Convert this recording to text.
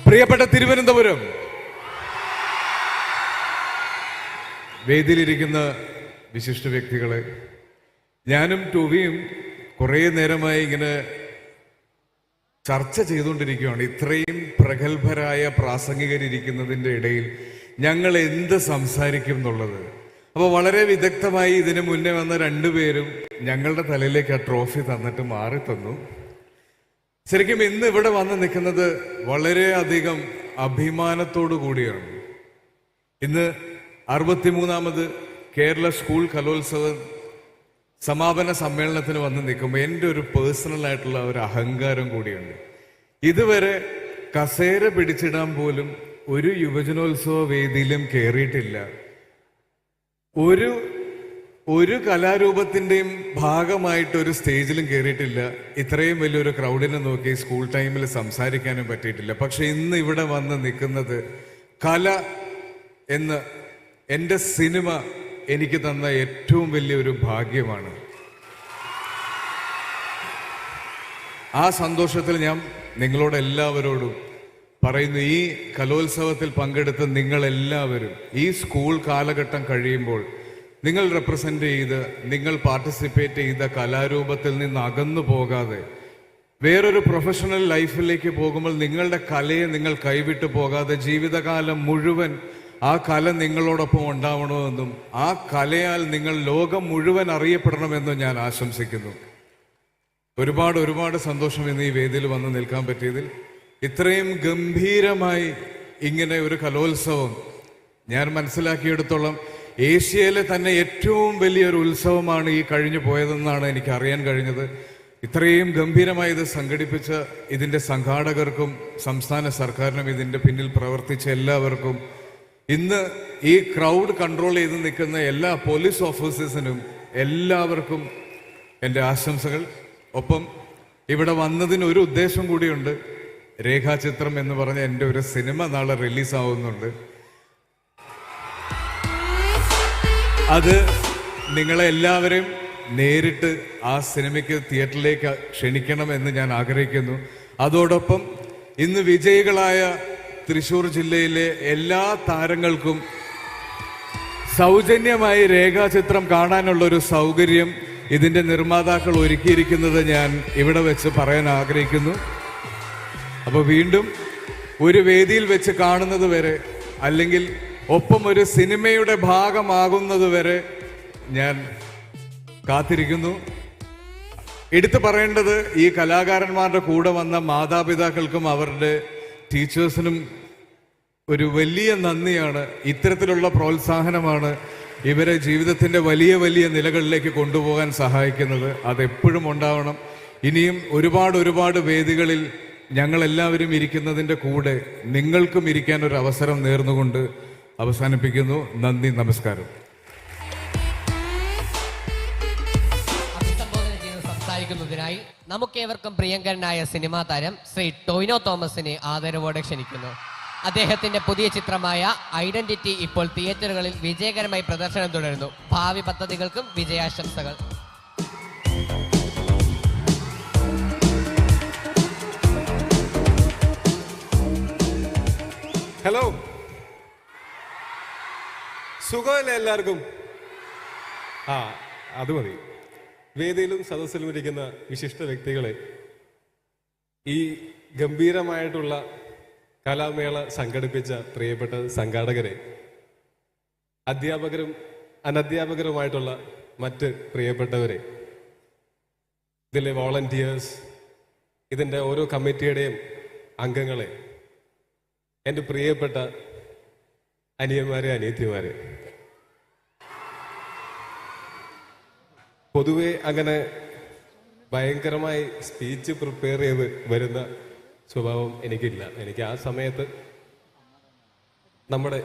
പ്രിയപ്പെട്ട തിരുവനന്തപുരം, വേദിയിലിരിക്കുന്ന വിശിഷ്ട വ്യക്തികളെ, ഞാനും ടോവിയും കുറേ നേരമായി ഇങ്ങനെ ചർച്ച ചെയ്തുകൊണ്ടിരിക്കുകയാണ്. ഇത്രയും പ്രഗത്ഭരായ പ്രാസംഗികരിരിക്കുന്നതിൻ്റെ ഇടയിൽ ഞങ്ങൾ എന്ത് സംസാരിക്കും എന്നുള്ളത്. അപ്പോൾ വളരെ വിദഗ്ധമായി ഇതിനു മുന്നേ വന്ന രണ്ടുപേരും ഞങ്ങളുടെ തലയിലേക്ക് ആ ട്രോഫി തന്നിട്ട് മാറി തന്നു. ശരിക്കും ഇന്ന് ഇവിടെ വന്ന് നിൽക്കുന്നത് വളരെയധികം അഭിമാനത്തോടു കൂടിയാണ്. ഇന്ന് 63ാമത് കേരള സ്കൂൾ കലോത്സവ സമാപന സമ്മേളനത്തിന് വന്ന് നിൽക്കുമ്പോൾ എൻ്റെ ഒരു പേഴ്സണലായിട്ടുള്ള ഒരു അഹങ്കാരം കൂടിയുണ്ട്. ഇതുവരെ കസേര പിടിച്ചിടാൻ പോലും ഒരു യുവജനോത്സവ വേദിയിലും കയറിയിട്ടില്ല. ഒരു കലാരൂപത്തിൻ്റെയും ഭാഗമായിട്ട് ഒരു സ്റ്റേജിലും കയറിയിട്ടില്ല. ഇത്രയും വലിയൊരു ക്രൗഡിനെ നോക്കി സ്കൂൾ ടൈമിൽ സംസാരിക്കാനും പറ്റിയിട്ടില്ല. പക്ഷെ ഇന്ന് ഇവിടെ വന്ന് നിൽക്കുന്നത് കല എന്ന് എൻ്റെ സിനിമ എനിക്ക് തന്ന ഏറ്റവും വലിയൊരു ഭാഗ്യമാണ്. ആ സന്തോഷത്തിൽ ഞാൻ നിങ്ങളോട് എല്ലാവരോടും പറയുന്നു, ഈ കലോത്സവത്തിൽ പങ്കെടുത്ത നിങ്ങളെല്ലാവരും ഈ സ്കൂൾ കാലഘട്ടം കഴിയുമ്പോൾ നിങ്ങൾ റെപ്രസെൻ്റ് ചെയ്ത് നിങ്ങൾ പാർട്ടിസിപ്പേറ്റ് ചെയ്ത കലാരൂപത്തിൽ നിന്ന് അകന്നു പോകാതെ വേറൊരു പ്രൊഫഷണൽ ലൈഫിലേക്ക് പോകുമ്പോൾ നിങ്ങളുടെ കലയെ നിങ്ങൾ കൈവിട്ടു പോകാതെ ജീവിതകാലം മുഴുവൻ ആ കല നിങ്ങളോടൊപ്പം ഉണ്ടാവണമെന്നും ആ കലയാൽ നിങ്ങൾ ലോകം മുഴുവൻ അറിയപ്പെടണമെന്നും ഞാൻ ആശംസിക്കുന്നു. ഒരുപാട് സന്തോഷം ഇന്ന് ഈ വേദിയിൽ വന്ന് നിൽക്കാൻ പറ്റിയതിൽ. ഇത്രയും ഗംഭീരമായി ഇങ്ങനെ ഒരു കലോത്സവം ഞാൻ മനസ്സിലാക്കിയെടുത്തോളം ഏഷ്യയിലെ തന്നെ ഏറ്റവും വലിയൊരു ഉത്സവമാണ് ഈ കഴിഞ്ഞു പോയതെന്നാണ് എനിക്ക് അറിയാൻ കഴിഞ്ഞത്. ഇത്രയും ഗംഭീരമായി ഇത് സംഘടിപ്പിച്ച ഇതിൻ്റെ സംഘാടകർക്കും സംസ്ഥാന സർക്കാരിനും ഇതിൻ്റെ പിന്നിൽ പ്രവർത്തിച്ച എല്ലാവർക്കും, ഇന്ന് ഈ ക്രൗഡ് കൺട്രോൾ ചെയ്ത് നിൽക്കുന്ന എല്ലാ പോലീസ് ഓഫീസേഴ്സിനും എല്ലാവർക്കും എൻ്റെ ആശംസകൾ. ഒപ്പം ഇവിടെ വന്നതിന് ഒരു ഉദ്ദേശം കൂടിയുണ്ട്. രേഖാചിത്രം എന്ന് പറഞ്ഞ എൻ്റെ ഒരു സിനിമ നാളെ റിലീസാവുന്നുണ്ട്. അത് നിങ്ങളെ എല്ലാവരെയും നേരിട്ട് ആ സിനിമയ്ക്ക് തിയേറ്ററിലേക്ക് ക്ഷണിക്കണമെന്ന് ഞാൻ ആഗ്രഹിക്കുന്നു. അതോടൊപ്പം ഇന്ന് വിജയികളായ തൃശ്ശൂർ ജില്ലയിലെ എല്ലാ താരങ്ങൾക്കും സൗജന്യമായി രേഖാചിത്രം കാണാനുള്ളൊരു സൗകര്യം ഇതിൻ്റെ നിർമ്മാതാക്കൾ ഒരുക്കിയിരിക്കുന്നത് ഞാൻ ഇവിടെ വെച്ച് പറയാൻ ആഗ്രഹിക്കുന്നു. അപ്പോൾ വീണ്ടും ഒരു വേദിയിൽ വെച്ച് കാണുന്നത് വരെ, അല്ലെങ്കിൽ ഒപ്പം ഒരു സിനിമയുടെ ഭാഗമാകുന്നത് വരെ ഞാൻ കാത്തിരിക്കുന്നു. എടുത്തു പറയേണ്ടത് ഈ കലാകാരന്മാരുടെ കൂടെ വന്ന മാതാപിതാക്കൾക്കും അവരുടെ ടീച്ചേഴ്സിനും ഒരു വലിയ നന്ദിയാണ്. ഇത്തരത്തിലുള്ള പ്രോത്സാഹനമാണ് ഇവരെ ജീവിതത്തിൻ്റെ വലിയ നിലകളിലേക്ക് കൊണ്ടുപോകാൻ സഹായിക്കുന്നത്. അതെപ്പോഴും ഉണ്ടാവണം. ഇനിയും ഒരുപാട് വേദികളിൽ ഞങ്ങളെല്ലാവരും ഇരിക്കുന്നതിൻ്റെ കൂടെ നിങ്ങൾക്കും ഇരിക്കാൻ ഒരു അവസരം നേർന്നുകൊണ്ട് അവസാനിപ്പിക്കുന്നു. നന്ദി, നമസ്കാരം. അഭിസംബോധന ചെയ്ത് സംസാരിക്കുന്നതിനായി നമുക്കേവർക്കും പ്രിയങ്കരനായ സിനിമാ താരം ശ്രീ ടോവിനോ തോമസിനെ ആദരവോടെ ക്ഷണിക്കുന്നു. അദ്ദേഹത്തിന്റെ പുതിയ ചിത്രമായ ഐഡന്റിറ്റി ഇപ്പോൾ തിയേറ്ററുകളിൽ വിജയകരമായി പ്രദർശനം തുടരുന്നു. ഭാവി പദ്ധതികൾക്കും വിജയാശംസകൾ. ഹലോ, സുഖമല്ലേ എല്ലാവർക്കും? അത് മതി. വേദിയിലും സദസ്സിലും ഇരിക്കുന്ന വിശിഷ്ട വ്യക്തികളെ, ഈ ഗംഭീരമായിട്ടുള്ള കലാമേള സംഘടിപ്പിച്ച പ്രിയപ്പെട്ട സംഘാടകരെ, അധ്യാപകരും അനധ്യാപകരുമായിട്ടുള്ള മറ്റ് പ്രിയപ്പെട്ടവരെ, ഇതിലെ വോളണ്ടിയേഴ്സ്, ഇതിൻ്റെ ഓരോ കമ്മിറ്റിയുടെയും അംഗങ്ങളെ, എൻ്റെ പ്രിയപ്പെട്ട അനിയന്മാരെ, അനിയത്തിമാരെ, പൊതുവെ അങ്ങനെ ഭയങ്കരമായി സ്പീച്ച് പ്രിപ്പയർ ചെയ്ത് വരുന്ന സ്വഭാവം എനിക്കില്ല. എനിക്ക് ആ സമയത്ത് നമ്മുടെ